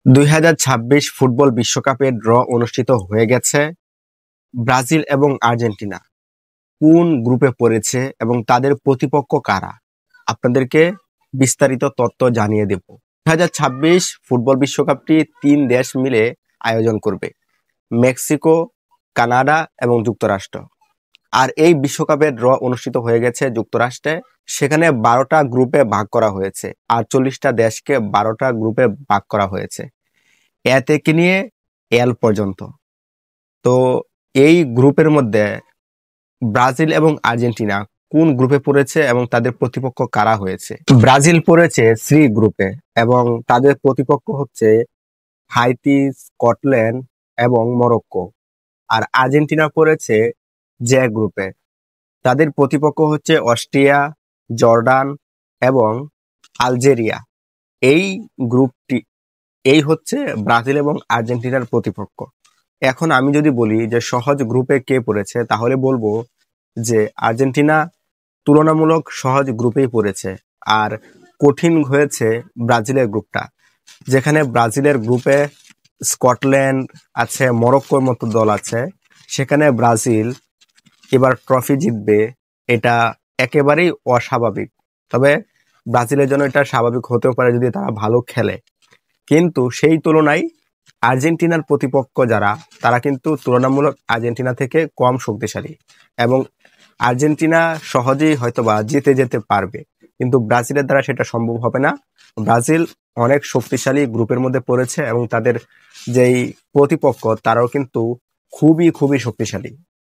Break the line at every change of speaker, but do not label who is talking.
2026 football বিশ্বকাপের draw অনুষ্ঠিত হয়ে গেছে। ব্রাজিল এবং আর্জেন্টিনা কোন গ্রুপে পড়েছে এবং তাদের প্রতিপক্ষ কারা, আপনাদেরকে বিস্তারিত তথ্য জানিয়ে দেব। 2026 ফুটবল বিশ্বকাপটি 3 দেশ মিলে আয়োজন করবে: মেক্সিকো, কানাডা এবং যুক্তরাষ্ট্র। আর এই বিশ্বকাপের ড্র অনুষ্ঠিত হয়ে গেছে যুক্তরাষ্ট্রে। সেখানে 12টা গ্রুপে ভাগ করা হয়েছে, 48টা দেশকে 12টা গ্রুপে ভাগ করা হয়েছে, এ থেকে নিয়ে এল পর্যন্ত। তো এই গ্রুপের মধ্যে ব্রাজিল এবং আর্জেন্টিনা কোন গ্রুপে পড়েছে এবং তাদের প্রতিপক্ষ কারা হয়েছে? ব্রাজিল পড়েছে সি গ্রুপে এবং তাদের প্রতিপক্ষ হচ্ছে হাইতি, স্কটল্যান্ড এবং মরক্কো। আর আর্জেন্টিনা পড়েছে জে গ্রুপে, তাদের প্রতিপক্ষ হচ্ছে অস্ট্রিয়া, জর্ডান এবং আলজেরিয়া। এই গ্রুপটি এই হচ্ছে ব্রাজিল এবং আর্জেন্টিনার প্রতিপক্ষ। এখন আমি যদি বলি যে সহজ গ্রুপে কে পড়েছে, তাহলে বলবো যে আর্জেন্টিনা তুলনামূলক সহজ গ্রুপেই পড়েছে। আর কঠিন হয়েছে ব্রাজিলের গ্রুপটা, যেখানে ব্রাজিলের গ্রুপে স্কটল্যান্ড আছে, মরক্কোর মতো দল আছে। সেখানে ব্রাজিল এবার ট্রফি জিতবে, এটা একেবারেই অস্বাভাবিক। তবে ব্রাজিলের জন্য এটা স্বাভাবিক হতেও পারে যদি তারা ভালো খেলে, কিন্তু সেই তুলনায় আর্জেন্টিনার প্রতিপক্ষ যারা, তারা কিন্তু তুলনামূলক আর্জেন্টিনা থেকে কম শক্তিশালী এবং আর্জেন্টিনা সহজেই হয়তোবা জিতে যেতে পারবে, কিন্তু ব্রাজিলের দ্বারা সেটা সম্ভব হবে না। ব্রাজিল অনেক শক্তিশালী গ্রুপের মধ্যে পড়েছে এবং তাদের যেই প্রতিপক্ষ তারাও কিন্তু খুবই খুবই শক্তিশালী।